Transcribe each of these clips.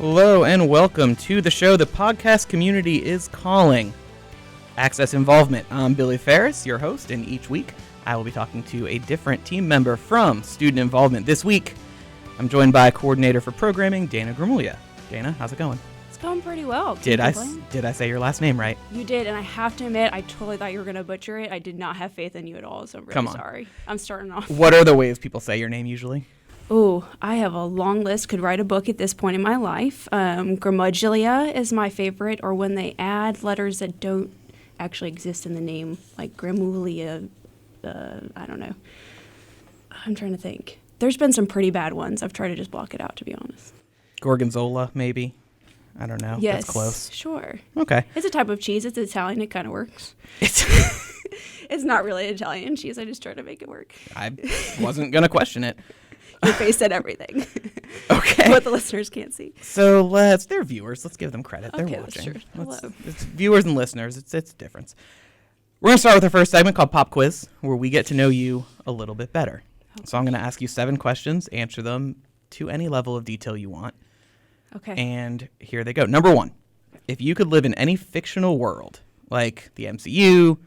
Hello and welcome to the show the podcast community is calling Access Involvement. I'm Billy Ferris, your host, and each week I will be talking to a different team member from Student Involvement. This week, I'm joined by Coordinator for Programming, Dana Gramuglia. Dana, how's it going? It's going pretty well. Did I say your last name right? You did, and I have to admit, I totally thought you were going to butcher it. I did not have faith in you at all, so I'm really sorry. I'm starting off. What are the ways people say your name usually? Oh, I have a long list. Could write a book at this point in my life. Gramuglia is my favorite, or when they add letters that don't actually exist in the name, like Gramuglia. I don't know. I'm trying to think. There's been some pretty bad ones. I've tried to just block it out, to be honest. Gorgonzola, maybe? I don't know. Yes. That's close. Sure. Okay. It's a type of cheese. It's Italian. It kind of works. It's not really Italian cheese. I just tried to make it work. I wasn't going to question it. Your face said everything. Okay. What the listeners can't see. So they're viewers. Let's give them credit. They're watching. That's true. Hello. It's viewers and listeners. It's a difference. We're going to start with our first segment called Pop Quiz, where we get to know you a little bit better. Okay. So I'm going to ask you 7 questions. Answer them to any level of detail you want. Okay. And here they go. Number 1. If you could live in any fictional world, like the MCU,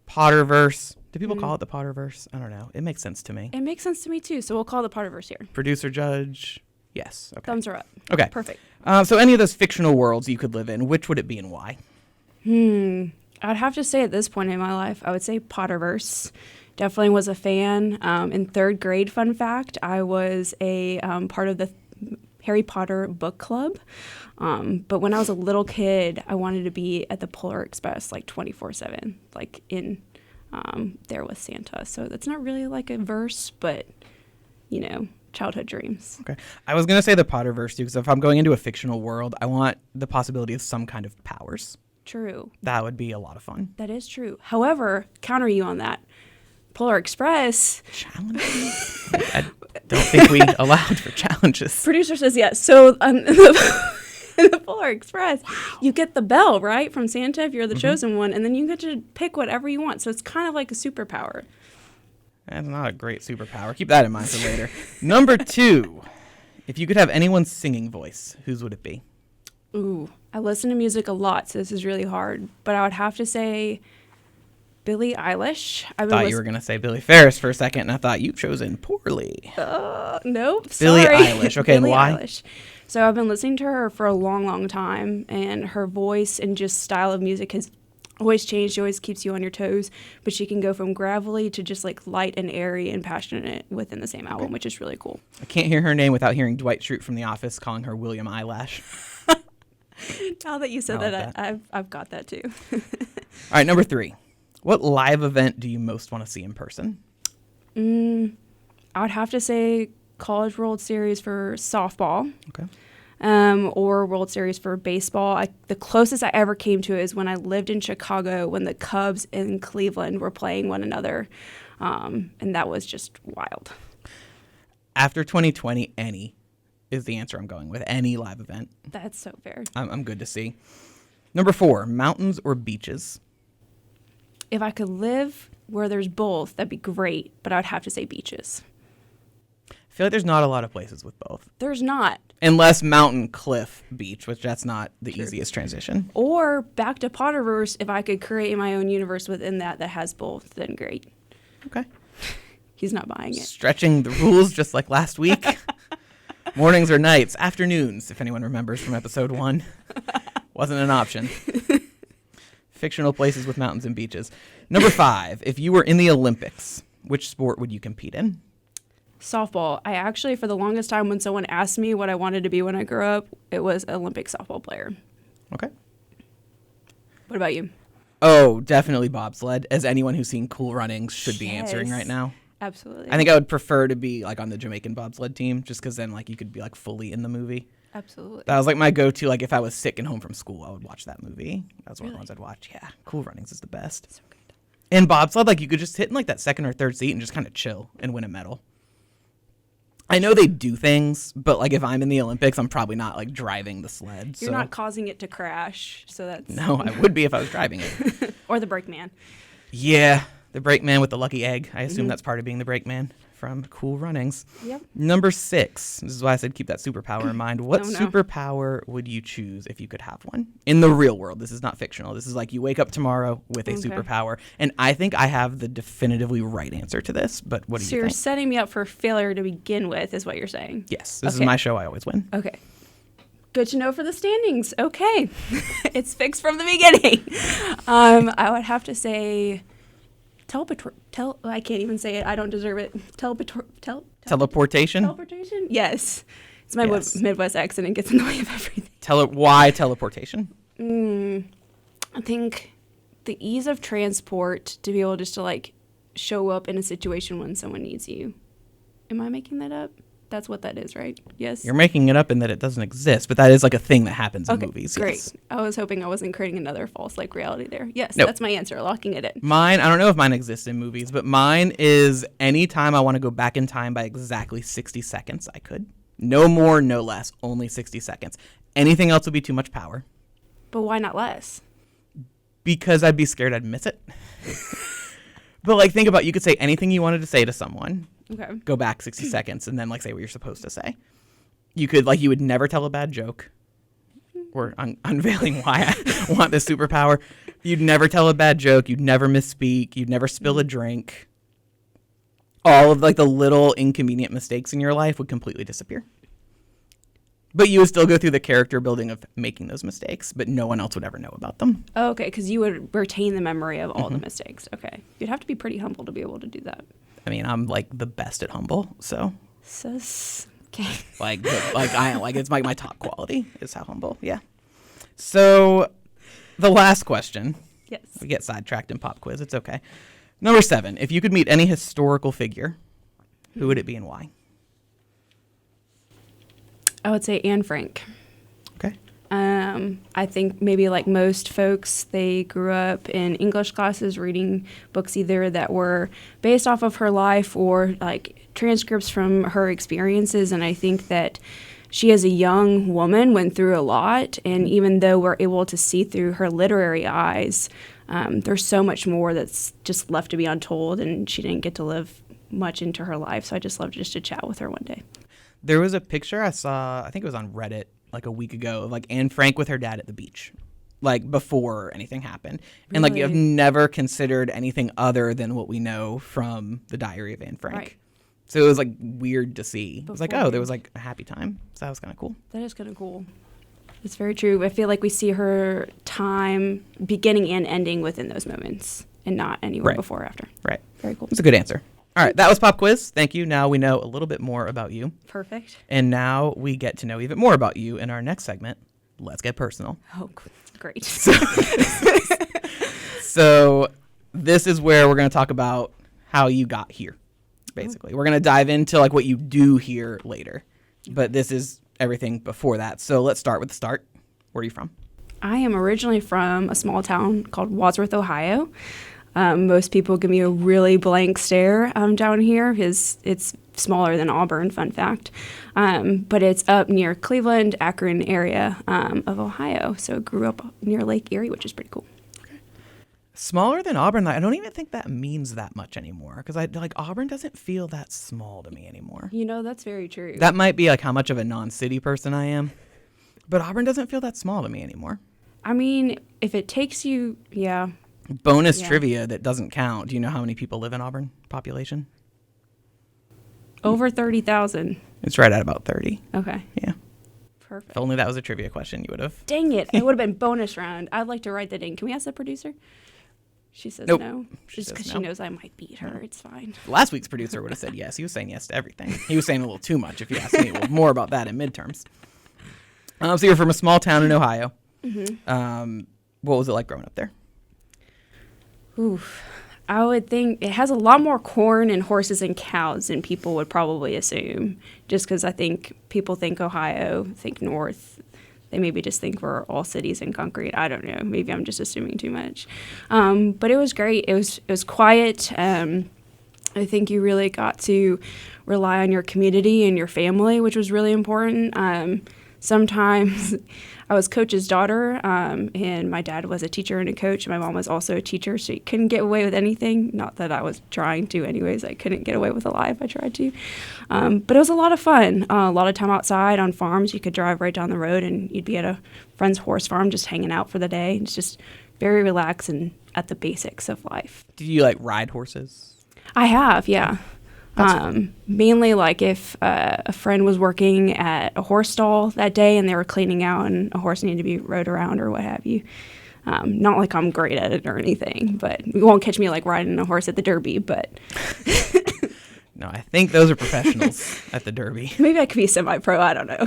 Potterverse. Do people call it the Potterverse? I don't know. It makes sense to me. It makes sense to me, too. So we'll call the Potterverse here. Producer, judge. Yes. Okay. Thumbs are up. Okay. Perfect. So any of those fictional worlds you could live in, which would it be and why? I'd have to say at this point in my life, I would say Potterverse. Definitely was a fan. In 3rd grade, fun fact, I was a part of the Harry Potter book club. But when I was a little kid, I wanted to be at the Polar Express like 24/7, like in there with Santa. So that's not really like a verse, but, you know, childhood dreams. Okay. I was going to say the Potterverse too, because if I'm going into a fictional world, I want the possibility of some kind of powers. True. That would be a lot of fun. That is true. However, counter you on that. Polar Express. Challenges? I don't think we allowed for challenges. Producer says yes. So in the Polar Express, you get the bell, right, from Santa if you're the chosen one, and then you get to pick whatever you want. So it's kind of like a superpower. That's not a great superpower. Keep that in mind for later. Number 2, if you could have anyone's singing voice, whose would it be? Ooh, I listen to music a lot, so this is really hard. But I would have to say Billie Eilish. I thought you were going to say Billy Ferris for a second, and I thought you've chosen poorly. Nope, Billie sorry. Eilish. Okay, Billie and why? Eilish. So I've been listening to her for a long, long time, and her voice and just style of music has always changed. She always keeps you on your toes, but she can go from gravelly to just like light and airy and passionate within the same album, which is really cool. I can't hear her name without hearing Dwight Schrute from The Office calling her William Eyelash. Now that you said that, I've got that too. All right, number 3. What live event do you most want to see in person? I would have to say College World Series for softball. Okay. Or World Series for baseball. The closest I ever came to it is when I lived in Chicago when the Cubs and Cleveland were playing one another. And that was just wild. After 2020, any is the answer I'm going with. Any live event. That's so fair. I'm good to see. Number 4, mountains or beaches? If I could live where there's both, that'd be great. But I would have to say beaches. I feel like there's not a lot of places with both. There's not. Unless Mountain Cliff Beach, which that's not the easiest transition. Or back to Potterverse, if I could create my own universe within that has both, then great. Okay. He's not buying it. Stretching the rules just like last week. Mornings or nights, afternoons, if anyone remembers from episode 1. Wasn't an option. Fictional places with mountains and beaches. Number 5, if you were in the Olympics, which sport would you compete in? Softball. I actually, for the longest time, when someone asked me what I wanted to be when I grew up, it was an Olympic softball player. Okay. What about you? Oh, definitely bobsled, as anyone who's seen Cool Runnings should be answering right now. Absolutely. I think I would prefer to be like on the Jamaican bobsled team, just because then like you could be like fully in the movie. Absolutely. That was like my go-to. Like if I was sick and home from school, I would watch that movie. That's one of the ones I'd watch. Yeah, Cool Runnings is the best. So good. And bobsled, like you could just hit in like that 2nd or 3rd seat and just kind of chill and win a medal. I know they do things, but like if I'm in the Olympics, I'm probably not like driving the sled. You're not causing it to crash, so that's... No, I would be if I was driving it. Or the brakeman. Yeah, The brakeman with the lucky egg. I assume that's part of being the brakeman from Cool Runnings. Yep. Number 6. This is why I said keep that superpower in mind. What Oh, no. superpower would you choose if you could have one? In the real world. This is not fictional. This is like you wake up tomorrow with a Okay. superpower. And I think I have the definitively right answer to this, but what do So you you're think? setting me up for failure to begin with, is what you're saying. Yes, this is Okay. my show. I always win. Okay. Good to know for the standings. Okay. It's fixed from the beginning. I would have to say I can't even say it. I don't deserve it. Teleportation? Teleportation? Yes. It's my Yes. Midwest accent. It gets in the way of everything. Why teleportation? I think the ease of transport to be able just to like show up in a situation when someone needs you. Am I making that up? That's what that is, right? Yes. You're making it up in that it doesn't exist, but that is like a thing that happens in Okay, movies. great. Yes. I was hoping I wasn't creating another false like reality there. Yes, Nope. that's my answer. Locking it in. Mine, I don't know if mine exists in movies, but mine is anytime I want to go back in time by exactly 60 seconds, I could. No more, no less, only 60 seconds. Anything else would be too much power But why not less? because I'd be scared I'd miss it. But like think about, you could say anything you wanted to say to someone, Okay. go back 60 seconds, and then like say what you're supposed to say. You could like, you would never tell a bad joke. We're unveiling why I want this superpower. You'd never tell a bad joke. You'd never misspeak. You'd never spill a drink. All of like the little inconvenient mistakes in your life would completely disappear. But you would still go through the character building of making those mistakes, but no one else would ever know about them. Oh, okay, because you would retain the memory of all the mistakes. Okay. You'd have to be pretty humble to be able to do that. I mean, I'm like the best at humble, so Okay. like it's like my top quality is how humble. Yeah. So the last question. Yes. We get sidetracked in pop quiz. It's okay. Number 7. If you could meet any historical figure, who would it be and why? I would say Anne Frank. Okay. I think maybe like most folks, they grew up in English classes reading books either that were based off of her life or like transcripts from her experiences. And I think that she, as a young woman, went through a lot. And even though we're able to see through her literary eyes, there's so much more that's just left to be untold. And she didn't get to live much into her life. So I just loved just to chat with her one day. There was a picture I saw, I think it was on Reddit like a week ago, of like Anne Frank with her dad at the beach, like before anything happened. And like, I've Really? never considered anything other than what we know from the Diary of Anne Frank. Right. So it was like weird to see. It was like, Before- oh, there was like a happy time. So that was kind of cool. That is kind of cool. It's very true. I feel like we see her time beginning and ending within those moments and not anywhere Right. before or after. Right. Very cool. It's a good answer. All right. That was Pop Quiz. Thank you. Now we know a little bit more about you. Perfect. And now we get to know even more about you in our next segment. Let's get personal. Oh, great. So this is where we're going to talk about how you got here, basically. We're going to dive into like what you do here later. But this is everything before that. So let's start with the start. Where are you from? I am originally from a small town called Wadsworth, Ohio. Most people give me a really blank stare down here because it's smaller than Auburn, fun fact. But it's up near Cleveland, Akron area of Ohio. So I grew up near Lake Erie, which is pretty cool. Smaller than Auburn. I don't even think that means that much anymore because I like Auburn doesn't feel that small to me anymore. You know, that's very true. That might be like how much of a non-city person I am. But Auburn doesn't feel that small to me anymore. I mean, if it takes you, yeah. Bonus Yeah. trivia that doesn't count. Do you know how many people live in Auburn population? Over 30,000. It's right at about 30. Okay. Yeah. Perfect. If only that was a trivia question, you would have. Dang it. It would have been bonus round. I'd like to write that in. Can we ask the producer? She says Nope. no. She Just says because no. she knows I might beat her. It's fine. Last week's producer would have said yes. He was saying yes to everything. He was saying a little too much, if you ask me. Well, more about that in midterms. So you're from a small town in Ohio. Mm-hmm. What was it like growing up there? Oof. I would think it has a lot more corn and horses and cows than people would probably assume. Just because I think people think Ohio, think north. They maybe just think we're all cities and concrete. I don't know. Maybe I'm just assuming too much. But it was great. It was quiet. I think you really got to rely on your community and your family, which was really important. sometimes I was coach's daughter, and my dad was a teacher and a coach. My mom was also a teacher, so you couldn't get away with anything. Not that I was trying to anyways. I couldn't get away with a lie if I tried to. But it was a lot of fun. A lot of time outside on farms. You could drive right down the road, and you'd be at a friend's horse farm just hanging out for the day. It's just very relaxed and at the basics of life. Did you like ride horses? I have, yeah. Mainly like if a friend was working at a horse stall that day and they were cleaning out and a horse needed to be rode around or what have you. Not like I'm great at it or anything, but you won't catch me like riding a horse at the Derby, but... No, I think those are professionals at the Derby. Maybe I could be semi-pro, I don't know.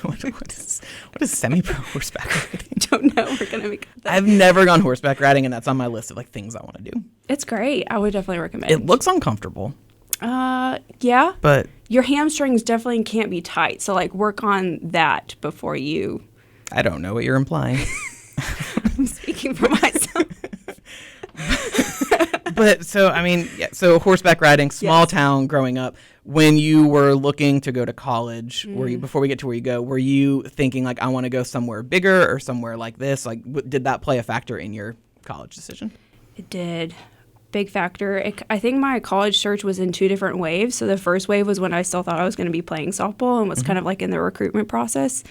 What is semi-pro horseback riding? I don't know. We're going to make that. I've never gone horseback riding, and that's on my list of like things I want to do. It's great. I would definitely recommend. It looks uncomfortable. Yeah. But your hamstrings definitely can't be tight, so like work on that before you... I don't know what you're implying. I'm speaking for myself. But so, I mean, yeah, so horseback riding, small town growing up. When you were looking to go to college, were you, before we get to where you go, were you thinking like, I want to go somewhere bigger or somewhere like this? Like, did that play a factor in your college decision? It did. Big factor. I think my college search was in two different waves. So the first wave was when I still thought I was going to be playing softball and was kind of like in the recruitment process.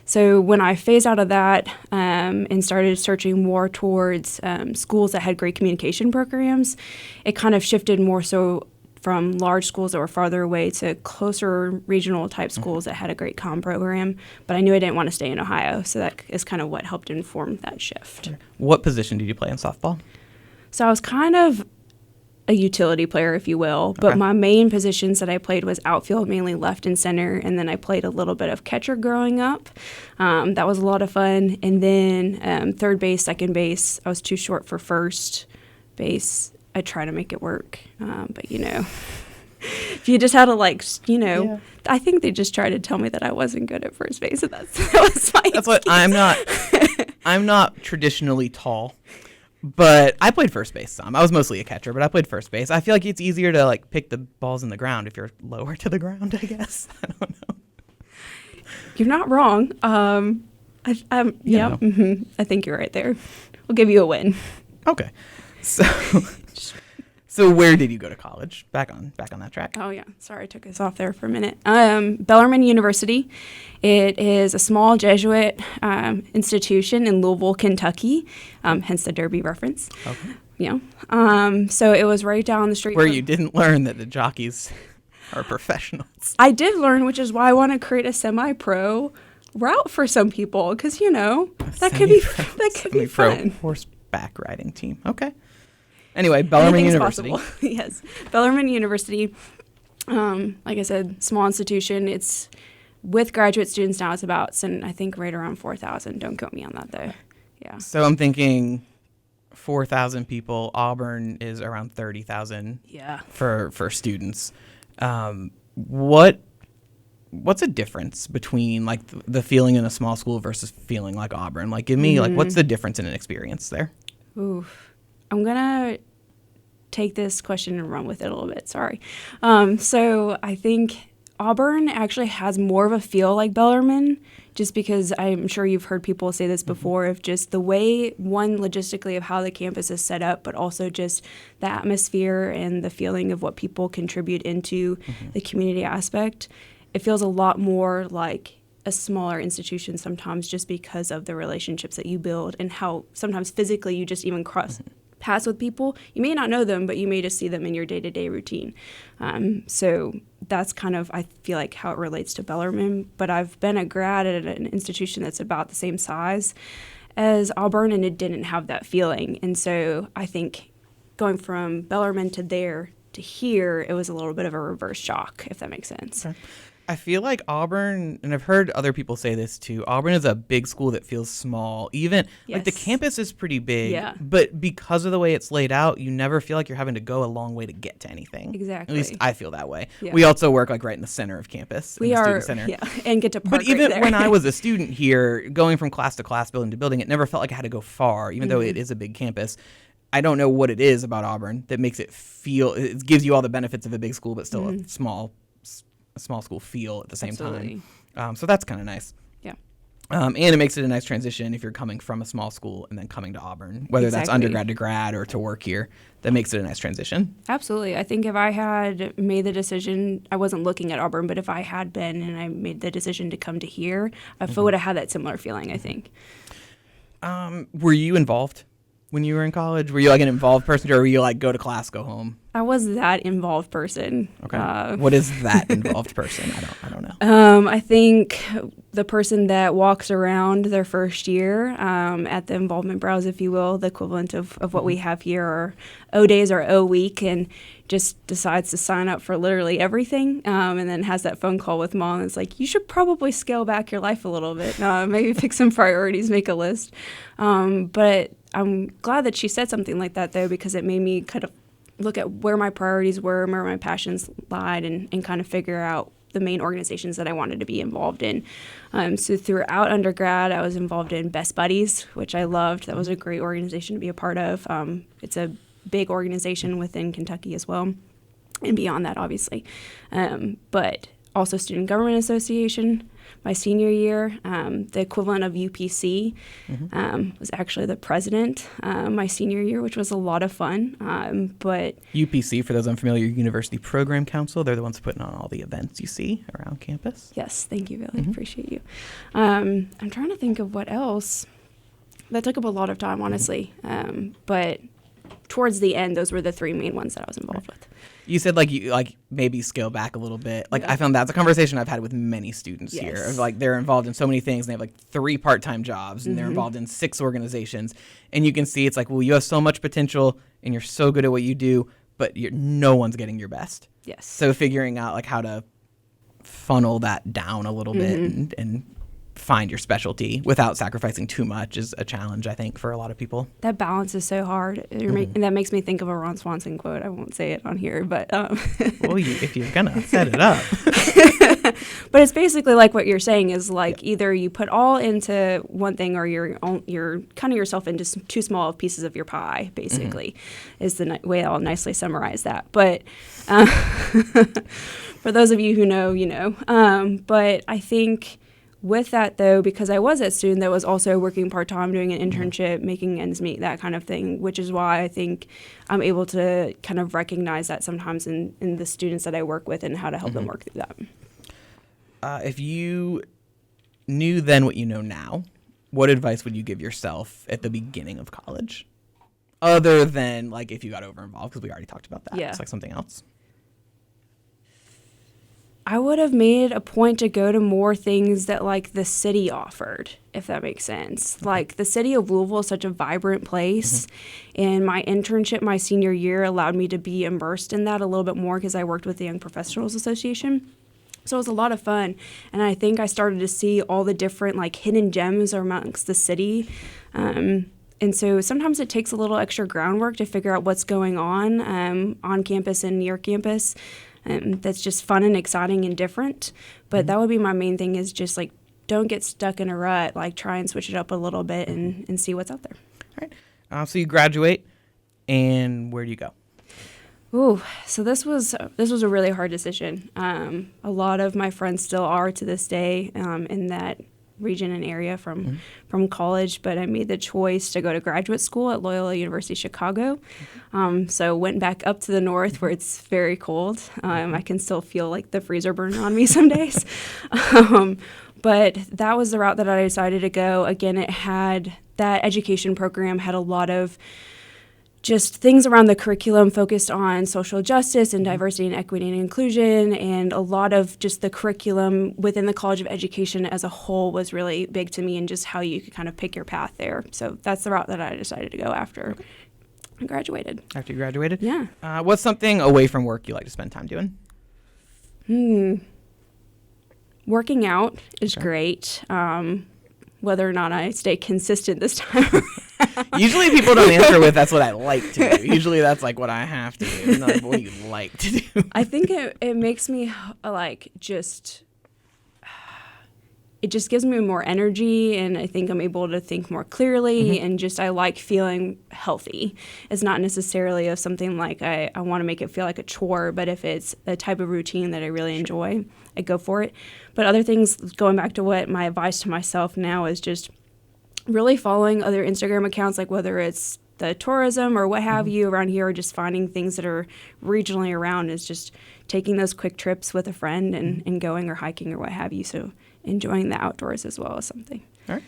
So when I phased out of that and started searching more towards schools that had great communication programs, it kind of shifted more so from large schools that were farther away to closer regional type schools that had a great comm program. But I knew I didn't want to stay in Ohio, so that is kind of what helped inform that shift. What position did you play in softball? So I was kind of a utility player, if you will, but my main positions that I played was outfield, mainly left and center, and then I played a little bit of catcher growing up. That was a lot of fun. And then third base, second base, I was too short for first base. I try to make it work, but you know, if you just had to I think they just tried to tell me that I wasn't good at first base, and that was my excuse. What I'm not traditionally tall. But I played first base some. I was mostly a catcher, but I played first base. I feel like it's easier to like pick the balls in the ground if you're lower to the ground, I guess. I don't know. You're not wrong. I think you're right there. We'll give you a win. Okay. So where did you go to college? Back on that track. Oh, yeah. Sorry, I took us off there for a minute. Bellarmine University. It is a small Jesuit institution in Louisville, Kentucky, hence the Derby reference. Okay. Yeah. So it was right down the street. Where you didn't learn that the jockeys are professionals. I did learn, which is why I want to create a semi-pro route for some people, because, that could be fun. Horseback riding team. Okay. Anyway, Bellarmine University. Yes, Bellarmine University. Like I said, small institution. It's with graduate students now. It's about, I think, right around 4,000. Don't quote me on that though. Yeah. So I'm thinking 4,000 people. Auburn is around 30,000. Yeah. For students. What's a difference between like the feeling in a small school versus feeling like Auburn? Like, give me like, what's the difference in an experience there? Oof. I'm going to take this question and run with it a little bit. Sorry. So I think Auburn actually has more of a feel like Bellarmine, just because I'm sure you've heard people say this before, of just the way, one, logistically of how the campus is set up, but also just the atmosphere and the feeling of what people contribute into the community aspect. It feels a lot more like a smaller institution sometimes, just because of the relationships that you build and how sometimes physically you just even cross paths with people. You may not know them, but you may just see them in your day-to-day routine. So that's kind of, I feel like, how it relates to Bellarmine. But I've been a grad at an institution that's about the same size as Auburn, and it didn't have that feeling. And so I think going from Bellarmine to there to here, it was a little bit of a reverse shock, if that makes sense. Okay. I feel like Auburn, and I've heard other people say this too, Auburn is a big school that feels small. Even like the campus is pretty big, but because of the way it's laid out, you never feel like you're having to go a long way to get to anything. Exactly. At least I feel that way. Yeah. We also work like right in the center of campus. We in the are, student center. And get to park But even right there. when I was a student here, going from class to class, building to building, it never felt like I had to go far, even though it is a big campus. I don't know what it is about Auburn that makes it feel, it gives you all the benefits of a big school, but still a small school feel at the same time. So that's kind of nice. Yeah. And it makes it a nice transition if you're coming from a small school and then coming to Auburn, whether that's undergrad to grad or to work here. That makes it a nice transition. Absolutely. I think if I had made the decision, I wasn't looking at Auburn, but if I had been and I made the decision to come to here, I would have had that similar feeling, I think. Were you involved when you were in college? Were you like an involved person, or were you like go to class, go home? I was that involved person. Okay. What is that involved person? I don't know. I think the person that walks around their first year at the involvement browse, if you will, the equivalent of what we have here, or O days or O week, and just decides to sign up for literally everything, and then has that phone call with mom. And it's like, you should probably scale back your life a little bit. Maybe pick some priorities, make a list. But I'm glad that she said something like that, though, because it made me kind of look at where my priorities were, where my passions lied, and kind of figure out the main organizations that I wanted to be involved in. So throughout undergrad, I was involved in Best Buddies, which I loved. That was a great organization to be a part of. It's a big organization within Kentucky as well, and beyond that, obviously. But also Student Government Association. My senior year, the equivalent of UPC, was actually the president my senior year, which was a lot of fun. But UPC, for those unfamiliar, University Program Council, they're the ones putting on all the events you see around campus. Yes, thank you, Billy. Appreciate you. I'm trying to think of what else. That took up a lot of time, honestly. But towards the end, those were the three main ones that I was involved with. You said you maybe scale back a little bit. I found that's a conversation I've had with many students here. Of they're involved in so many things, and they have 3 part-time jobs, and they're involved in 6 organizations. And you can see it's you have so much potential, and you're so good at what you do, but no one's getting your best. Yes. So figuring out how to funnel that down a little bit and find your specialty without sacrificing too much is a challenge, I think, for a lot of people. That balance is so hard. And that makes me think of a Ron Swanson quote. I won't say it on here, but well, if you're gonna set it up. But it's basically like what you're saying is either you put all into one thing, or you're cutting yourself into too small of pieces of your pie, basically, is the way I'll nicely summarize that. But for those of you who know, you know. But I think with that, though, because I was that student that was also working part-time, doing an internship, making ends meet, that kind of thing, which is why I think I'm able to kind of recognize that sometimes in the students that I work with and how to help them work through that. If you knew then what you know now, what advice would you give yourself at the beginning of college? Other than, if you got over-involved, because we already talked about that. Yeah. It's something else. I would have made a point to go to more things that the city offered, if that makes sense. The city of Louisville is such a vibrant place, and my internship my senior year allowed me to be immersed in that a little bit more because I worked with the Young Professionals Association. So it was a lot of fun, and I think I started to see all the different hidden gems amongst the city. And so sometimes it takes a little extra groundwork to figure out what's going on campus and near campus. That's just fun and exciting and different. But that would be my main thing, is just don't get stuck in a rut. Try and switch it up a little bit and see what's out there. All right. So you graduate, and where do you go? Ooh, so this was a really hard decision. A lot of my friends still are to this day in that region and area from college, but I made the choice to go to graduate school at Loyola University Chicago. So went back up to the north where it's very cold. I can still feel the freezer burn on me some days. But that was the route that I decided to go. Again, that education program had a lot of just things around the curriculum focused on social justice and diversity and equity and inclusion, and a lot of just the curriculum within the College of Education as a whole was really big to me, and just how you could kind of pick your path there. So that's the route that I decided to go after I graduated. After you graduated? Yeah. What's something away from work you like to spend time doing? Working out is great. Whether or not I stay consistent this time. Usually people don't answer with, that's what I like to do. Usually that's what I have to do, not what you like to do. I think it makes me it just gives me more energy, and I think I'm able to think more clearly, and just I like feeling healthy. It's not necessarily of something like I want to make it feel like a chore, but if it's a type of routine that I really enjoy, I go for it. But other things, going back to what my advice to myself now is just really following other Instagram accounts, like whether it's the tourism or what have you around here, or just finding things that are regionally around, is just taking those quick trips with a friend and going or hiking or what have you. So enjoying the outdoors as well as something. All right.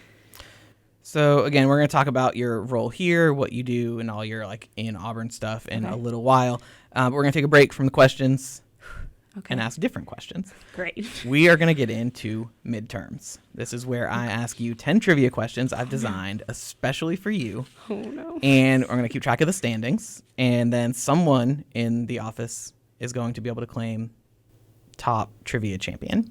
So again, we're going to talk about your role here, what you do, and all your like in Auburn stuff in a little while. But we're going to take a break from the questions and ask different questions. Great. We are going to get into midterms. This is where I ask you 10 trivia questions I've designed especially for you. Oh, no. And we're going to keep track of the standings. And then someone in the office is going to be able to claim top trivia champion.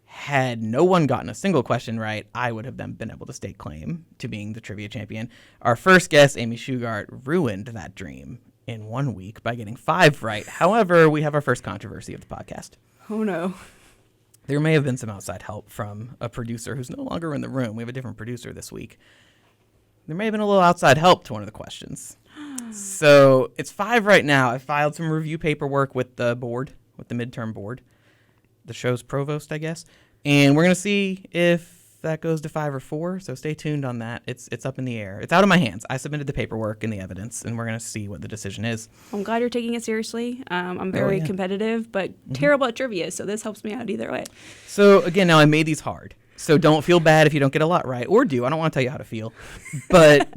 Had no one gotten a single question right, I would have then been able to stake claim to being the trivia champion. Our first guest, Amy Shugart, ruined that dream in 1 week by getting 5 right. However, we have our first controversy of the podcast. Oh, no. There may have been some outside help from a producer who's no longer in the room. We have a different producer this week. There may have been a little outside help to one of the questions. So it's 5 right now. I filed some review paperwork with the board, with the midterm board, the show's provost, I guess. And we're going to see if that goes to 5 or 4. So stay tuned on that. It's up in the air. It's out of my hands. I submitted the paperwork and the evidence, and we're going to see what the decision is. I'm glad you're taking it seriously. I'm very competitive, but terrible at trivia. So this helps me out either way. So again, now I made these hard. So don't feel bad if you don't get a lot right, or do. I don't want to tell you how to feel, but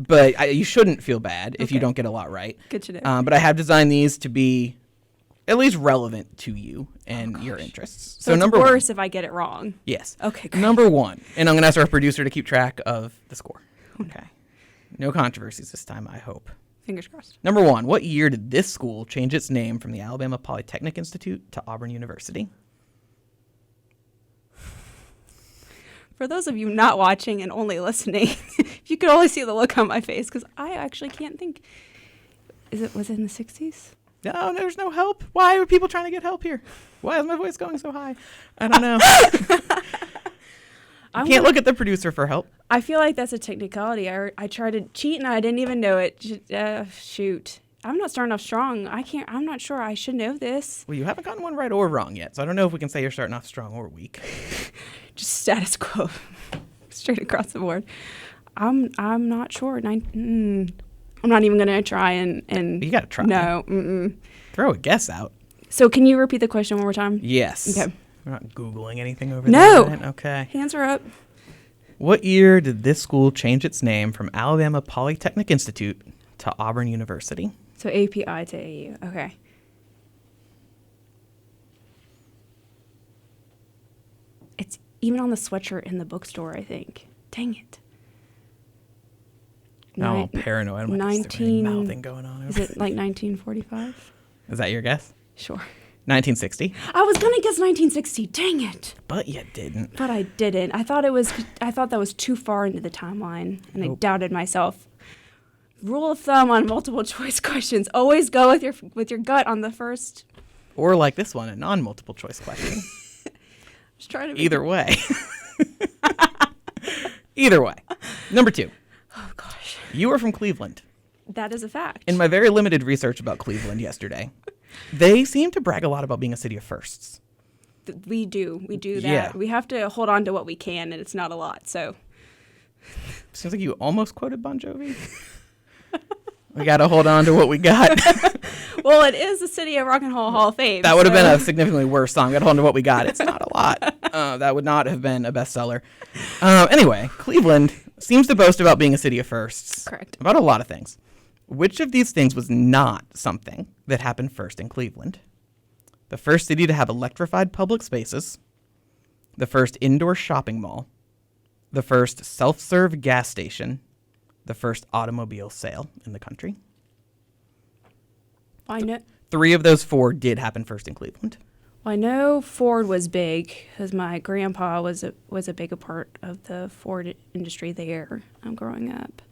you shouldn't feel bad if you don't get a lot right. Good to know. But I have designed these to be at least relevant to you and your interests. So it's number worse one, if I get it wrong. yes. Okay, great. Number 1, and I'm going to ask our producer to keep track of the score. Okay. No controversies this time, I hope. Fingers crossed. Number 1, what year did this school change its name from the Alabama Polytechnic Institute to Auburn University? For those of you not watching and only listening, if you could only see the look on my face, because I actually can't think. Was it in the 60s? No, there's no help. Why are people trying to get help here? Why is my voice going so high? I don't know. You can't look at the producer for help. I feel like that's a technicality. I tried to cheat and I didn't even know it. Shoot. I'm not starting off strong. I'm not sure. I should know this. Well, you haven't gotten one right or wrong yet, so I don't know if we can say you're starting off strong or weak. Just status quo. Straight across the board. I'm not sure. I'm not even going to try and... You got to try. No. Throw a guess out. So can you repeat the question one more time? Yes. Okay. We're not Googling anything over No. there. No. Okay. Hands are up. What year did this school change its name from Alabama Polytechnic Institute to Auburn University? So API to AU. Okay. It's even on the sweatshirt in the bookstore, I think. Dang it. Oh, paranoid. I'm like, is there any mouthing going on over Is it like 1945? Is that your guess? Sure. 1960. I was gonna guess 1960. Dang it! But you didn't. But I didn't. I thought that was too far into the timeline, and I doubted myself. Rule of thumb on multiple choice questions: always go with your gut on the first. Or like this one, a non-multiple choice question. Just trying to. Either way. Either way. Number 2. Oh gosh. You are from Cleveland. That is a fact. In my very limited research about Cleveland yesterday, they seem to brag a lot about being a city of firsts. We do that. Yeah. We have to hold on to what we can, and it's not a lot. So. Seems like you almost quoted Bon Jovi. We got to hold on to what we got. Well, it is the City of Rock and Roll Hall of Fame. That would have been a significantly worse song. Got to hold on to what we got. It's not a lot. That would not have been a bestseller. Anyway, Cleveland seems to boast about being a city of firsts. Correct. About a lot of things. Which of these things was not something that happened first in Cleveland? The first city to have electrified public spaces, the first indoor shopping mall, the first self-serve gas station, the first automobile sale in the country. I know. 3 of those 4 did happen first in Cleveland. Well, I know Ford was big because my grandpa was a big part of the Ford industry there. Growing up.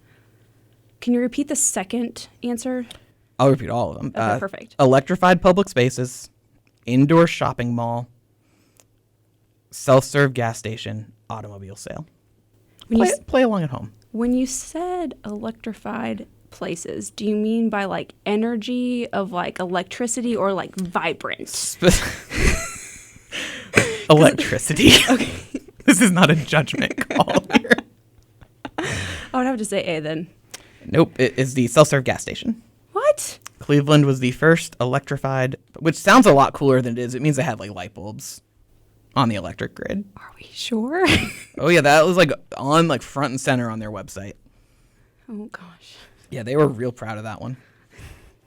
Can you repeat the second answer? I'll repeat all of them. Okay, perfect. Electrified public spaces, indoor shopping mall, self-serve gas station, automobile sale. When Play along at home. when you said electrified places, do you mean by like energy of like electricity or like vibrant? Electricity. Okay. This is not a judgment call here. I would have to say A then. Nope, it is the self-serve gas station. What? Cleveland was the first electrified, which sounds a lot cooler than it is. It means they had like light bulbs on the electric grid. Are we sure? Oh yeah, that was like on like front and center on their website. Oh gosh. Yeah, they were real proud of that one.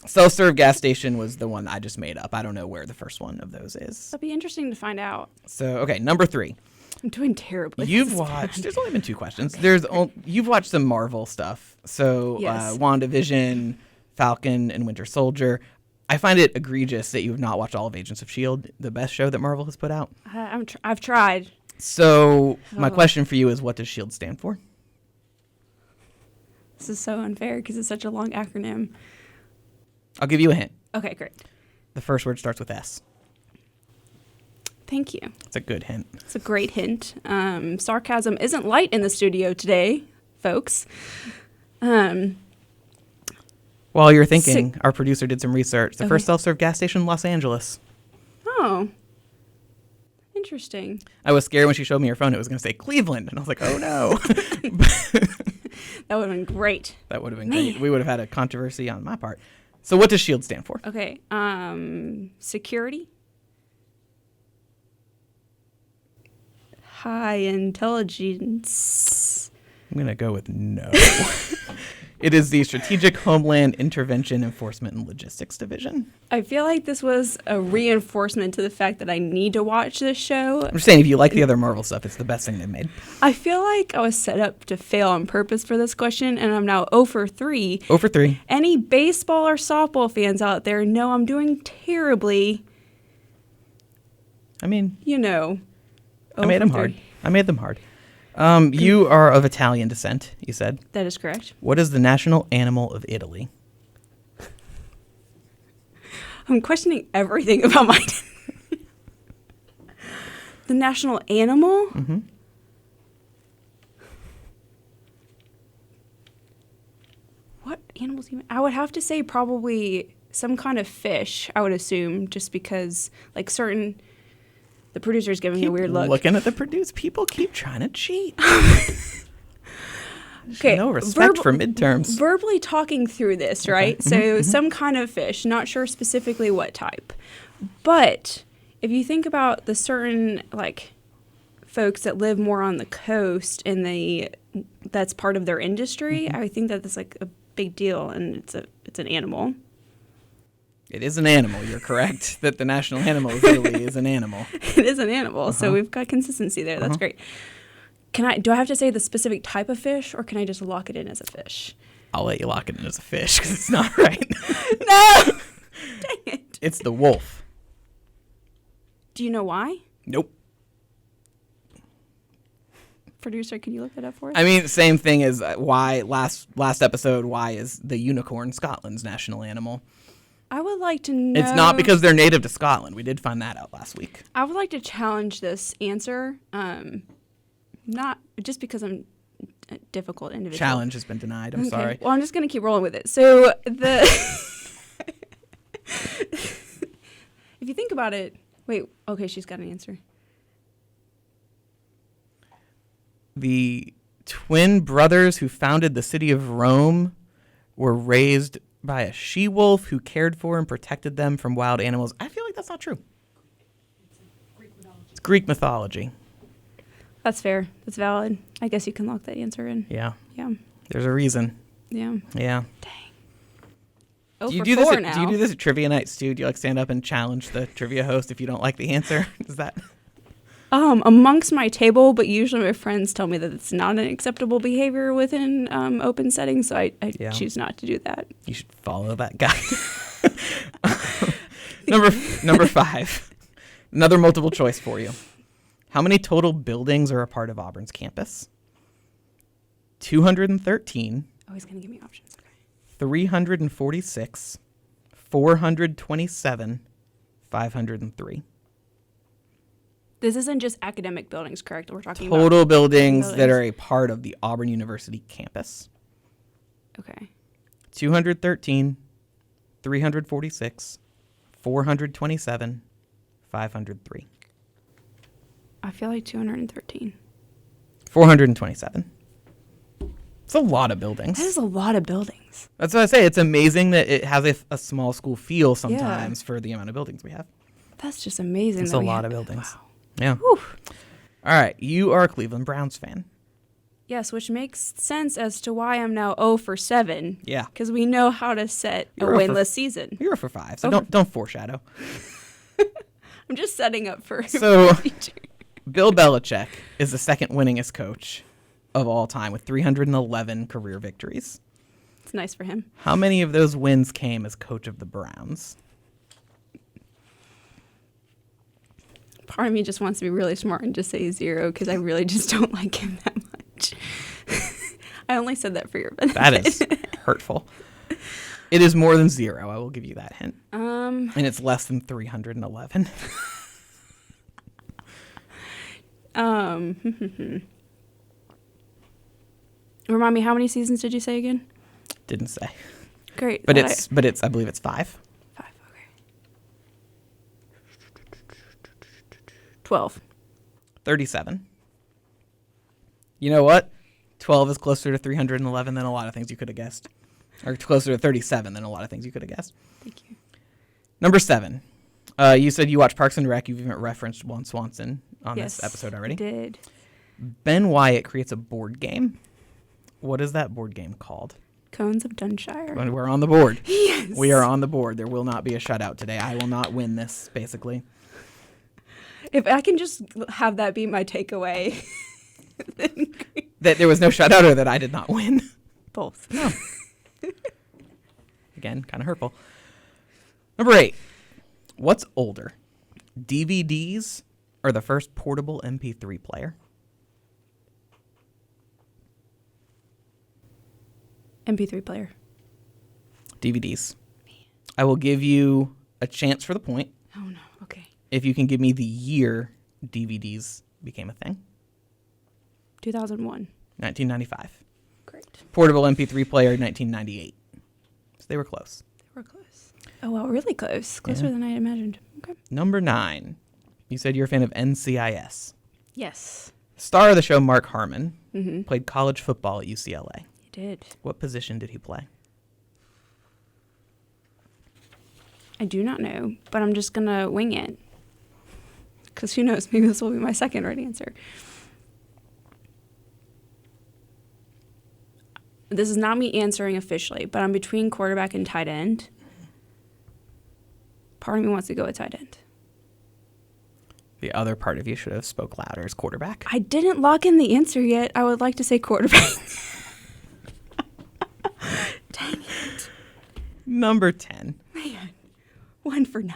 Self-serve gas station was the one I just made up. I don't know where the first one of those is. That'd be interesting to find out. So, okay, number 3. I'm doing terribly. You've watched, there's only been 2 questions. You've watched some Marvel stuff. So, Yes. WandaVision, Falcon, and Winter Soldier. I find it egregious that you have not watched all of Agents of S.H.I.E.L.D., the best show that Marvel has put out. I've tried. So, my question for you is, what does S.H.I.E.L.D. stand for? This is so unfair because it's such a long acronym. I'll give you a hint. Okay, great. The first word starts with S. Thank you. It's a good hint. It's a great hint. Sarcasm isn't light in the studio today, folks. While you're thinking, our producer did some research. The first self-serve gas station in Los Angeles. Oh, interesting. I was scared when she showed me her phone. It was going to say Cleveland. And I was like, oh, no. That would have been great. That would have been great. We would have had a controversy on my part. So what does S.H.I.E.L.D. stand for? Okay. Security. High intelligence. I'm going to go with no. It is the Strategic Homeland Intervention Enforcement and Logistics Division. I feel like this was a reinforcement to the fact that I need to watch this show. I'm just saying, if you like the other Marvel stuff, it's the best thing they've made. I feel like I was set up to fail on purpose for this question, and I'm now 0 for 3. 0 for 3. Any baseball or softball fans out there know I'm doing terribly. I mean, You know. I made them hard. You are of Italian descent, you said. That is correct. What is the national animal of Italy? I'm questioning everything about my... The national animal? Mm-hmm. What animals even? I would have to say probably some kind of fish, I would assume, just because, like, certain... The producer's giving me a weird look. Looking at the produce, people keep trying to cheat. Okay, no respect for midterms. Verbally talking through this, right? So some kind of fish, not sure specifically what type. But if you think about the certain, like, folks that live more on the coast and that's part of their industry, I think that that's like a big deal, and it's an animal. It is an animal. You're correct that the national animal of Italy is an animal. It is an animal, so we've got consistency there. That's great. Do I have to say the specific type of fish, or can I just lock it in as a fish? I'll let you lock it in as a fish because it's not right. No! Dang it. It's the wolf. Do you know why? Nope. Producer, can you look that up for us? I mean, same thing as why last episode, why is the unicorn Scotland's national animal? I would like to know. It's not because they're native to Scotland. We did find that out last week. I would like to challenge this answer. Not just because I'm a difficult individual. Challenge has been denied. I'm sorry. Well, I'm just going to keep rolling with it. So if you think about it, wait. Okay, she's got an answer. The twin brothers who founded the city of Rome were raised by a she-wolf who cared for and protected them from wild animals. I feel like that's not true. It's Greek mythology. That's fair. That's valid. I guess you can lock that answer in. Yeah. Yeah. There's a reason. Yeah. Yeah. Dang. Oh, Do you for do this? four Do now. you do this at trivia nights too? Do you like stand up and challenge the trivia host if you don't like the answer? Is that? Amongst my table, but usually my friends tell me that it's not an acceptable behavior within open settings, so I choose not to do that. You should follow that guy. Number 5. Another multiple choice for you. How many total buildings are a part of Auburn's campus? 213. Oh, he's going to give me options. Okay. 346, 427, 503. This isn't just academic buildings, correct? We're talking Total about buildings that are a part of the Auburn University campus. Okay. 213, 346, 427, 503. I feel like 213. 427. It's a lot of buildings. That is a lot of buildings. That's what I say. It's amazing that it has a small school feel sometimes for the amount of buildings we have. That's just amazing. It's a lot of buildings. Wow. Yeah. Whew. All right. You are a Cleveland Browns fan. Yes, which makes sense as to why I'm now 0 for 7. Yeah. Because we know how to set You're a 0 winless season. You're 0 for 5, so don't foreshadow. I'm just setting up for So, future. Bill Belichick is the second winningest coach of all time with 311 career victories. It's nice for him. How many of those wins came as coach of the Browns? Part of me just wants to be really smart and just say 0 because I really just don't like him that much. I only said that for your benefit. That is hurtful. It is more than 0. I will give you that hint. And it's less than 311. Remind me, how many seasons did you say again? Didn't say. Great. But I believe it's 5. 5, okay. 12. 37. You know what? 12 is closer to 311 than a lot of things you could have guessed. Or closer to 37 than a lot of things you could have guessed. Thank you. Number 7. You said you watch Parks and Rec. You've even referenced Juan Swanson on this episode already. I did. Ben Wyatt creates a board game. What is that board game called? Cones of Dunshire. When we're on the board. Yes. We are on the board. There will not be a shutout today. I will not win this, basically. If I can just have that be my takeaway. Then That there was no shutout or that I did not win. both. No. Again, kind of hurtful. Number 8. What's older, DVDs or the first portable MP3 player? MP3 player. DVDs. I will give you a chance for the point Oh, no. Okay. if you can give me the year DVDs became a thing. 2001. 1995. Great. Portable MP3 player, 1998. So they were close. They were close. Oh, well, really close. Closer than I imagined. Okay. Number 9. You said you're a fan of NCIS. Yes. Star of the show, Mark Harmon, Mm-hmm. played college football at UCLA. You did. What position did he play? I do not know, but I'm just going to wing it. Because who knows? Maybe this will be my second right answer. This is not me answering officially, but I'm between quarterback and tight end. Part of me wants to go with tight end. The other part of you should have spoke louder as quarterback. I didn't lock in the answer yet. I would like to say quarterback. Dang it. Number 10. Man, 1 for 9.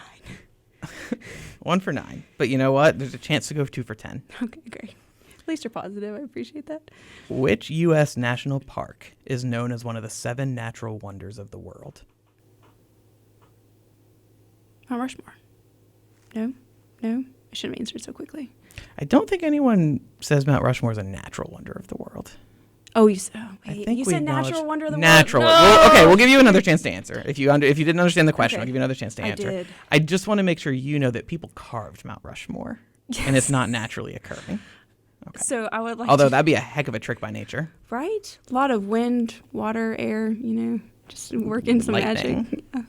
1 for 9. But you know what? There's a chance to go 2 for 10. Okay, great. At least you're positive. I appreciate that. Which U.S. national park is known as one of the 7 natural wonders of the world? Mount Rushmore. No? No? I shouldn't have answered so quickly. I don't think anyone says Mount Rushmore is a natural wonder of the world. Oh, you said, I think you we said acknowledge natural wonder of the natural. world. Well, okay, we'll give you another chance to answer. If you didn't understand the question, Okay. I'll give you another chance to I answer. did. I just want to make sure you know that people carved Mount Rushmore, and it's not naturally occurring. Okay. So I would like Although to, that'd be a heck of a trick by nature. right? A lot of wind, water, air, just working some Lightning. magic. Yeah.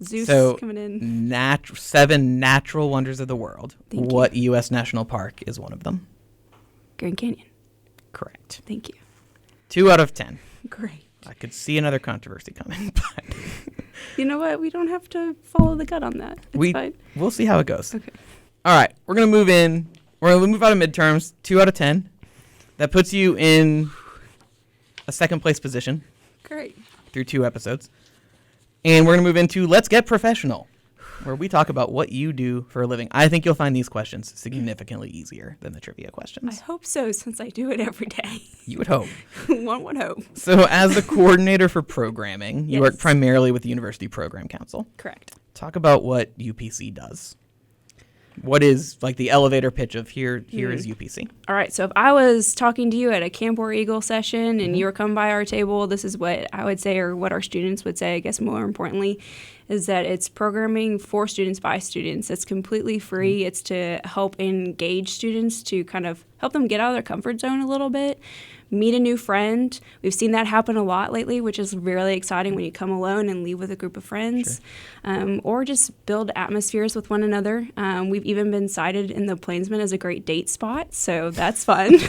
Zeus So, coming in. 7 natural wonders of the world. Thank you. What U.S. national park is one of them? Grand Canyon. Correct. Thank you. 2 out of 10. Great. I could see another controversy coming, but You know what? We don't have to follow the gut on that. It's fine. we'll see how it goes. Okay. All right, we're gonna move in. We're gonna move out of midterms. 2 out of 10. That puts you in a second place position Great. through 2 episodes. And we're gonna move into Let's Get Professional, where we talk about what you do for a living. I think you'll find these questions significantly easier than the trivia I questions. hope so, since I do it every day. You would hope. One would hope. So, as the coordinator for programming, you work Yes. primarily with the University Program Council. Correct. Talk about what UPC does. What is like the elevator pitch of here is UPC? All right, so if I was talking to you at a Camp War Eagle session and you were coming by our table, this is what I would say, or what our students would say, I guess more importantly, is that it's programming for students by students. It's completely free. It's to help engage students, to kind of help them get out of their comfort zone a little bit, meet a new friend. We've seen that happen a lot lately, which is really exciting when you come alone and leave with a group of friends, or just build atmospheres with one another. We've even been cited in the Plainsman as a great date spot, so that's fun.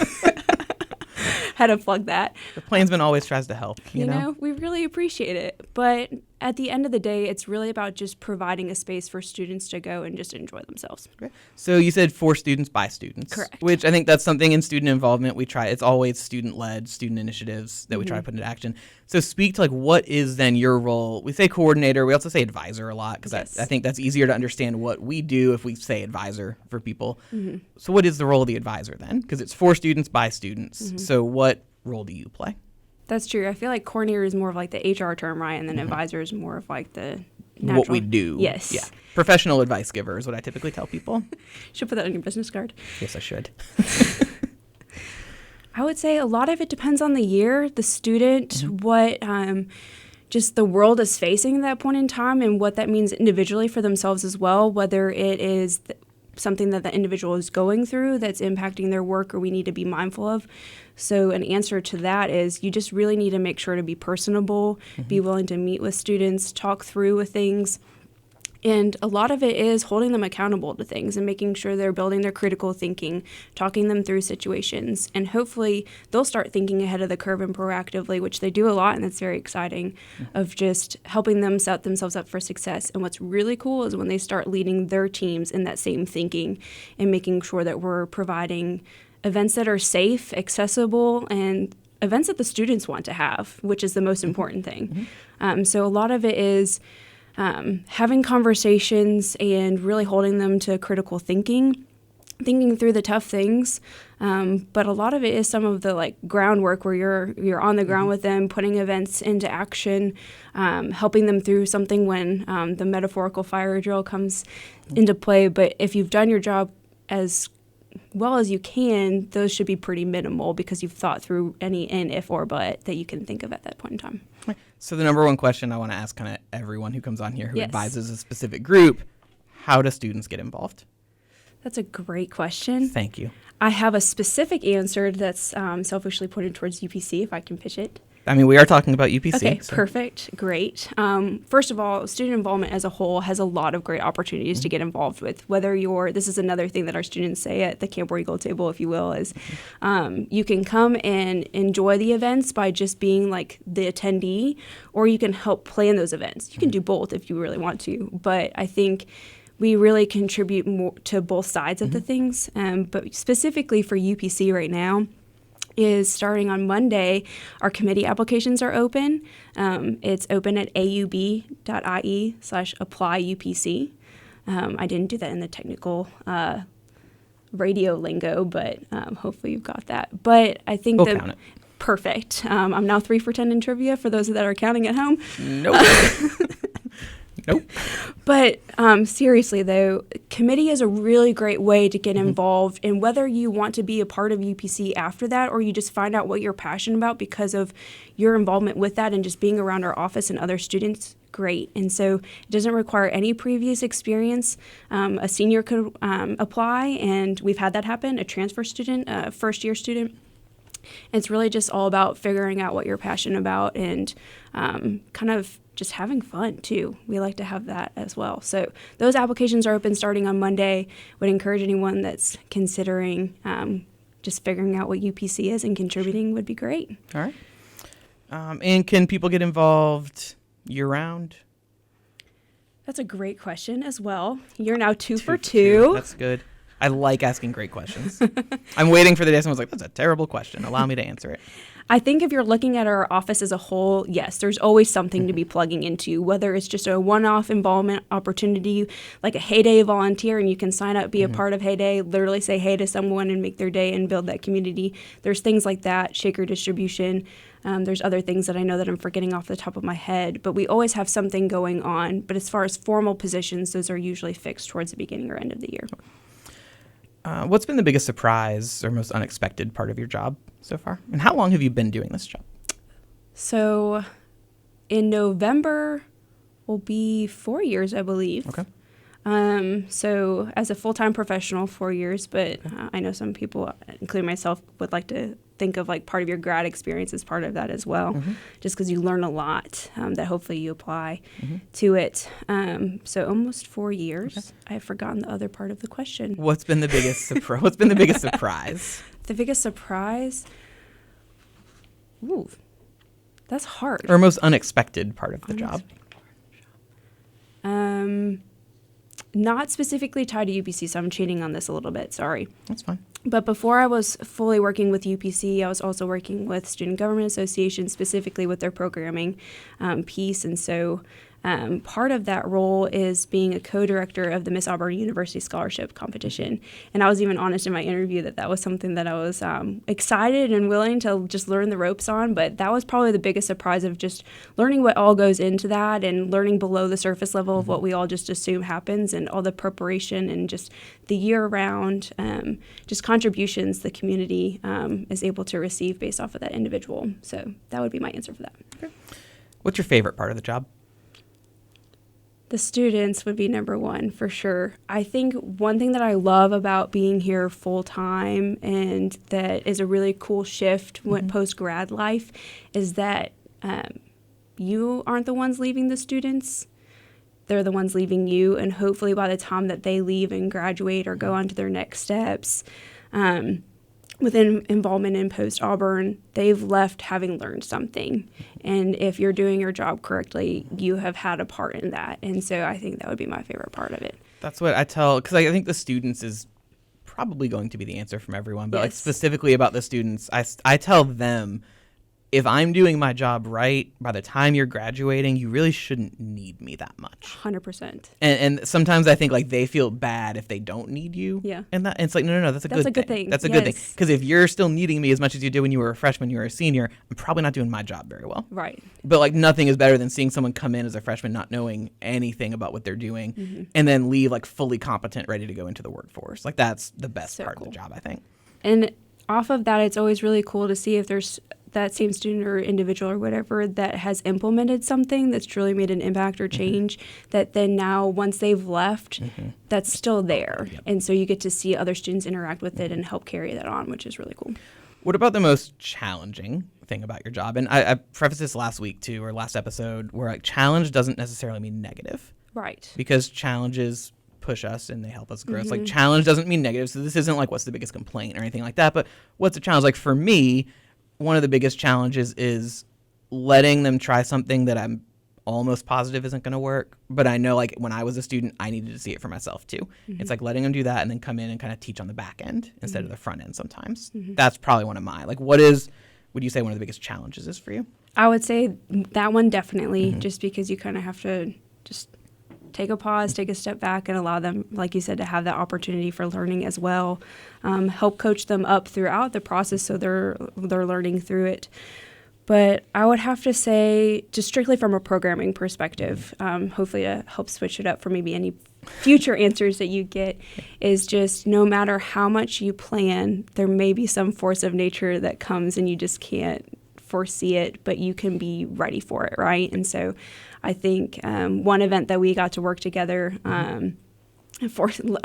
Had to plug that. The Plainsman always tries to help. You know, we really appreciate it. But at the end of the day, it's really about just providing a space for students to go and just enjoy themselves. Okay. So you said for students by students. Correct. Which I think that's something in student involvement we try. It's always student-led, student initiatives that we try to put into action. So speak to like what is then your role? We say coordinator. We also say advisor a lot because I think that's easier to understand what we do if we say advisor for people. So what is the role of the advisor then? Because it's for students by students. So what role do you play? That's true. I feel like coordinator is more of like the HR term, right? And then advisor is more of like the natural. What we do. Yes. Yeah. Professional advice giver is what I typically tell people. Should put that on your business card. Yes, I should. I would say a lot of it depends on the year, the student, what just the world is facing at that point in time, and what that means individually for themselves as well, whether it is something that the individual is going through that's impacting their work or we need to be mindful of. So an answer to that is you just really need to make sure to be personable, be willing to meet with students, talk through with things. And a lot of it is holding them accountable to things and making sure they're building their critical thinking, talking them through situations. And hopefully they'll start thinking ahead of the curve and proactively, which they do a lot, and that's very exciting, of just helping them set themselves up for success. And what's really cool is when they start leading their teams in that same thinking and making sure that we're providing events that are safe, accessible, and events that the students want to have, which is the most important thing. So a lot of it is having conversations and really holding them to critical thinking through the tough things. But a lot of it is some of the like groundwork where you're on the ground with them, putting events into action, helping them through something when the metaphorical fire drill comes into play. But if you've done your job as well as you can, those should be pretty minimal because you've thought through any and if or but that you can think of at that point in time. So the number one question I want to ask kind of everyone who comes on here who advises a specific group, how do students get involved? That's a great question. Thank you. I have a specific answer that's selfishly pointed towards UPC, if I can pitch it. I mean, we are talking about UPC. Okay, so. Perfect. Great. First of all, student involvement as a whole has a lot of great opportunities to get involved with. Whether this is another thing that our students say at the Camp War Eagle table, if you will, is you can come and enjoy the events by just being like the attendee, or you can help plan those events. You can do both if you really want to, but I think we really contribute more to both sides of the things. But specifically for UPC right now, is starting on Monday, our committee applications are open. It's open at aub.ie/applyupc. I didn't do that in the technical radio lingo, but hopefully you've got that. But I think we'll count it. Perfect. I'm now 3 for 10 in trivia for those that are counting at home. Nope. Nope. But seriously, though, committee is a really great way to get involved. And whether you want to be a part of UPC after that or you just find out what you're passionate about because of your involvement with that and just being around our office and other students, great. And so it doesn't require any previous experience. A senior could apply, and we've had that happen, a transfer student, a first-year student. It's really just all about figuring out what you're passionate about and kind of just having fun too. We like to have that as well. So those applications are open starting on Monday. Would encourage anyone that's considering just figuring out what UPC is and contributing would be great. All right. And can people get involved year-round? That's a great question as well. You're now 2 for 2. That's good. I like asking great questions. I'm waiting for the day someone's like, that's a terrible question. Allow me to answer it. I think if you're looking at our office as a whole, yes, there's always something to be plugging into, whether it's just a one-off involvement opportunity, like a Heyday volunteer, and you can sign up, be a part of Heyday, literally say hey to someone and make their day and build that community. There's things like that, shaker distribution. There's other things that I know that I'm forgetting off the top of my head, but we always have something going on. But as far as formal positions, those are usually fixed towards the beginning or end of the year. What's been the biggest surprise or most unexpected part of your job so far? And how long have you been doing this job? So in November will be 4 years, I believe. Okay. So as a full-time professional, 4 years, but I know some people, including myself, would like to think of like part of your grad experience as part of that as well, just because you learn a lot that hopefully you apply to it. So almost 4 years. Okay. I have forgotten the other part of the question. What's been the biggest surprise? What's been the biggest surprise? The biggest surprise? Ooh, that's hard. Or most unexpected part of the job? Not specifically tied to UPC, so I'm cheating on this a little bit. Sorry. That's fine. But before I was fully working with UPC, I was also working with Student Government Association, specifically with their programming piece. And so part of that role is being a co-director of the Miss Auburn University Scholarship Competition. And I was even honest in my interview that was something that I was excited and willing to just learn the ropes on. But that was probably the biggest surprise of just learning what all goes into that and learning below the surface level of what we all just assume happens and all the preparation and just the year-round just contributions the community is able to receive based off of that individual. So that would be my answer for that. Okay. What's your favorite part of the job? The students would be number one for sure. I think one thing that I love about being here full time and that is a really cool shift with post-grad life is that you aren't the ones leaving the students. They're the ones leaving you. And hopefully by the time that they leave and graduate or go on to their next steps, within involvement in post-Auburn, they've left having learned something. And if you're doing your job correctly, you have had a part in that. And so I think that would be my favorite part of it. That's what I tell, because I think the students is probably going to be the answer from everyone. But like specifically about the students, I tell them, if I'm doing my job right, by the time you're graduating, you really shouldn't need me that much. 100%. And sometimes I think like they feel bad if they don't need you. Yeah. And it's like, no, that's a good thing. That's a good thing. Yes. Because if you're still needing me as much as you did when you were a freshman, you were a senior, I'm probably not doing my job very well. Right. But like nothing is better than seeing someone come in as a freshman not knowing anything about what they're doing and then leave like fully competent, ready to go into the workforce. Like that's the best part of the job, I think. And off of that, it's always really cool to see if there's that same student or individual or whatever that has implemented something that's truly made an impact or change that then now once they've left, that's still there. Yep. And so you get to see other students interact with it and help carry that on, which is really cool. What about the most challenging thing about your job? And I prefaced this last week too, or last episode, where like challenge doesn't necessarily mean negative. Right. Because challenges push us and they help us grow. It's like challenge doesn't mean negative. So this isn't like what's the biggest complaint or anything like that. But what's a challenge? Like for me, one of the biggest challenges is letting them try something that I'm almost positive isn't going to work. But I know like when I was a student, I needed to see it for myself too. It's like letting them do that and then come in and kind of teach on the back end instead of the front end sometimes. That's probably one of mine. Like would you say one of the biggest challenges is for you? I would say that one definitely, just because you kind of have to just take a pause, take a step back, and allow them, like you said, to have that opportunity for learning as well. Help coach them up throughout the process so they're learning through it. But I would have to say, just strictly from a programming perspective, hopefully to help switch it up for maybe any future answers that you get, is just no matter how much you plan, there may be some force of nature that comes and you just can't foresee it, but you can be ready for it, right? And so I think one event that we got to work together, a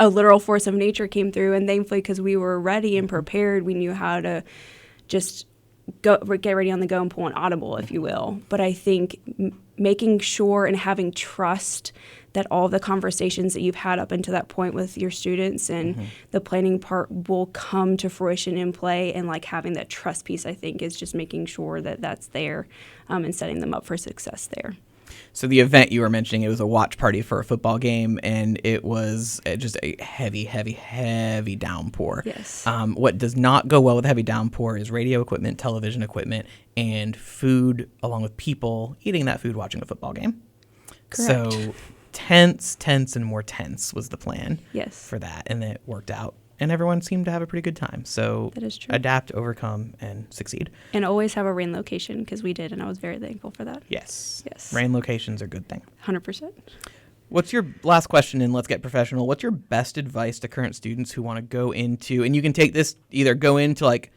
literal force of nature came through, and thankfully because we were ready and prepared, we knew how to just get ready on the go and pull an audible, if you will. But I think making sure and having trust that all the conversations that you've had up until that point with your students and the planning part will come to fruition in play, and like having that trust piece, I think, is just making sure that that's there and setting them up for success there. So the event you were mentioning, it was a watch party for a football game, and it was just a heavy downpour. Yes. What does not go well with heavy downpour is radio equipment, television equipment, and food, along with people eating that food watching a football game. Correct. So tents, and more tents was the plan for that, and it worked out. And everyone seemed to have a pretty good time. So that is true. Adapt, overcome, and succeed. And always have a rain location, because we did, and I was very thankful for that. Yes. Rain locations are a good thing. 100%. What's your last question, and let's get professional. What's your best advice to current students who want to go into, and you can take this, either go into like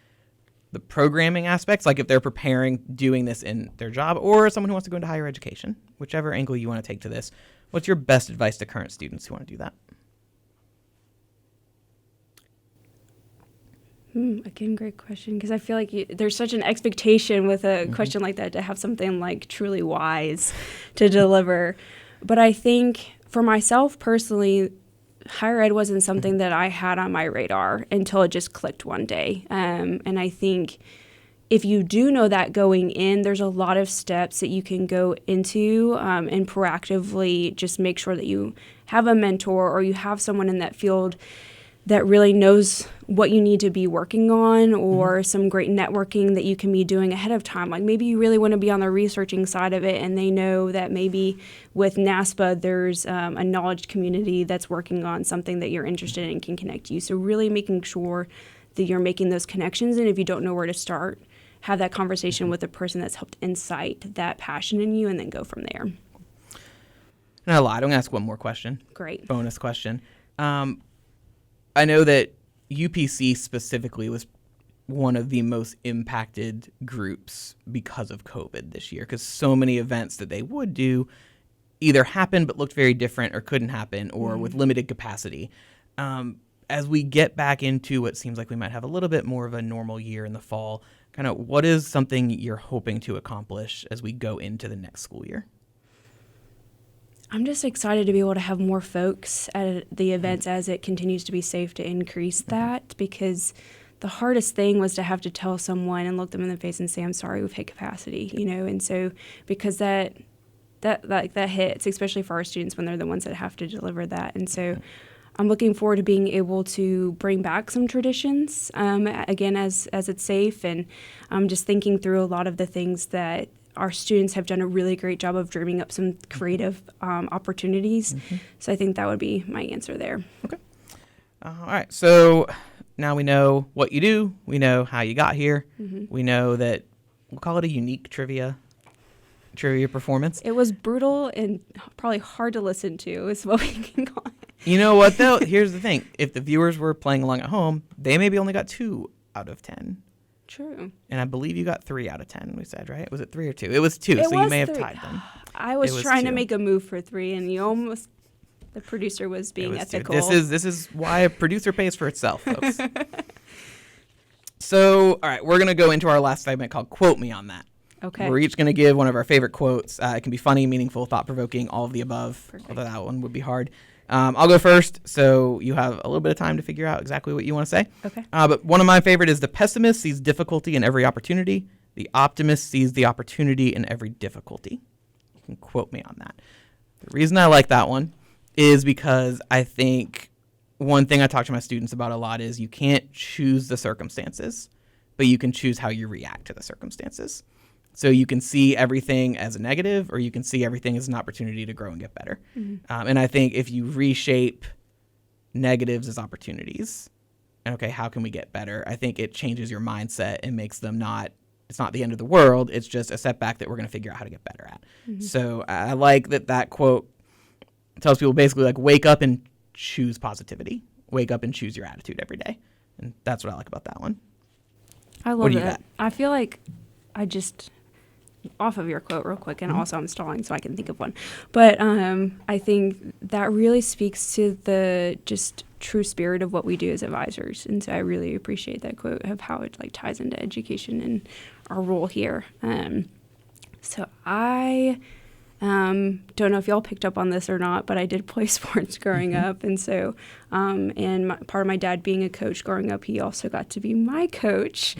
the programming aspects, like if they're preparing, doing this in their job, or someone who wants to go into higher education, whichever angle you want to take to this. What's your best advice to current students who want to do that? Again, great question, because I feel like there's such an expectation with a question like that to have something like truly wise to deliver. But I think for myself personally, higher ed wasn't something that I had on my radar until it just clicked one day. And I think if you do know that going in, there's a lot of steps that you can go into and proactively just make sure that you have a mentor or you have someone in that field that really knows what you need to be working on, or some great networking that you can be doing ahead of time. Like maybe you really want to be on the researching side of it, and they know that maybe with NASPA there's a knowledge community that's working on something that you're interested in and can connect you. So really making sure that you're making those connections, and if you don't know where to start, have that conversation with a person that's helped incite that passion in you, and then go from there. And I lied. I'm going to ask one more question. Great. Bonus question. I know that UPC specifically was one of the most impacted groups because of COVID this year, because so many events that they would do either happened but looked very different, or couldn't happen, or with limited capacity. As we get back into what seems like we might have a little bit more of a normal year in the fall, kind of what is something you're hoping to accomplish as we go into the next school year? I'm just excited to be able to have more folks at the events as it continues to be safe to increase that, because the hardest thing was to have to tell someone and look them in the face and say, I'm sorry, we've hit capacity, and so because that hits, especially for our students when they're the ones that have to deliver that. And so I'm looking forward to being able to bring back some traditions, again, as it's safe, and I'm just thinking through a lot of the things that our students have done a really great job of dreaming up some creative opportunities. So I think that would be my answer there. Okay. All right. So now we know what you do. We know how you got here. We know that we'll call it a unique trivia performance. It was brutal and probably hard to listen to is what we can call it. You know what, though? Here's the thing. If the viewers were playing along at home, they maybe only got 2 out of 10. True. And I believe you got 3 out of 10, we said, right? Was it 3 or 2? It was 2, so you may have tied them. I was trying to make a move for 3, and the producer was being ethical. 2. This is why a producer pays for itself, folks. So, all right, we're going to go into our last segment called Quote Me on That. Okay. We're each going to give one of our favorite quotes. It can be funny, meaningful, thought-provoking, all of the above, Perfect. Although that one would be hard. I'll go first, so you have a little bit of time to figure out exactly what you want to say. Okay. But one of my favorite is, the pessimist sees difficulty in every opportunity. The optimist sees the opportunity in every difficulty. You can quote me on that. The reason I like that one is because I think one thing I talk to my students about a lot is you can't choose the circumstances, but you can choose how you react to the circumstances. So you can see everything as a negative, or you can see everything as an opportunity to grow and get better. And I think if you reshape negatives as opportunities, and okay, how can we get better? I think it changes your mindset and makes them it's not the end of the world. It's just a setback that we're going to figure out how to get better at. So I like that quote tells people basically like, wake up and choose positivity. Wake up and choose your attitude every day. And that's what I like about that one. I love that. I feel like I just... off of your quote real quick, and also I'm stalling so I can think of one, but I think that really speaks to the just true spirit of what we do as advisors, and so I really appreciate that quote of how it like ties into education and our role here. So I don't know if y'all picked up on this or not, but I did play sports growing up, and so part of my dad being a coach growing up, he also got to be my coach,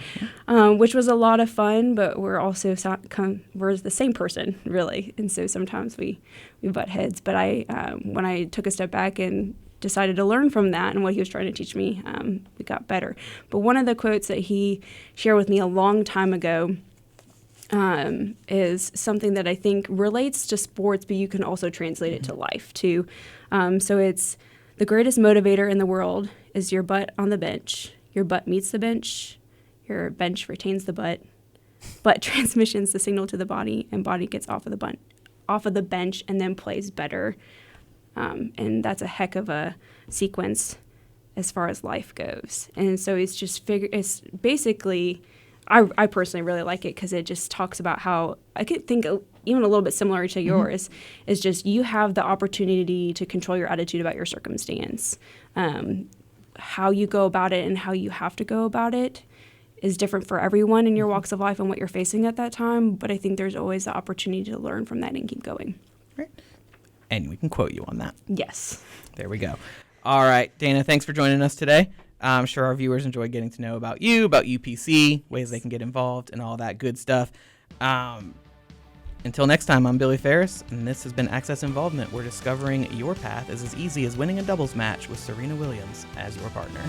which was a lot of fun. But we're also we're the same person, really, and so sometimes we butt heads. But when I took a step back and decided to learn from that and what he was trying to teach me, we got better. But one of the quotes that he shared with me a long time ago is something that I think relates to sports, but you can also translate it to life too. So it's, the greatest motivator in the world is your butt on the bench. Your butt meets the bench. Your bench retains the butt. Butt transmissions the signal to the body, and body gets off of the bench and then plays better And that's a heck of a sequence as far as life goes. And so it's basically, I personally really like it because it just talks about how, I could think even a little bit similar to yours, is just you have the opportunity to control your attitude about your circumstance. How you go about it and how you have to go about it is different for everyone in your walks of life and what you're facing at that time. But I think there's always the opportunity to learn from that and keep going. Right. And we can quote you on that. Yes. There we go. All right, Dana, thanks for joining us today. I'm sure our viewers enjoyed getting to know about you, about UPC, ways they can get involved, and all that good stuff. Until next time, I'm Billy Ferris, and this has been Access Involvement, where discovering your path is as easy as winning a doubles match with Serena Williams as your partner.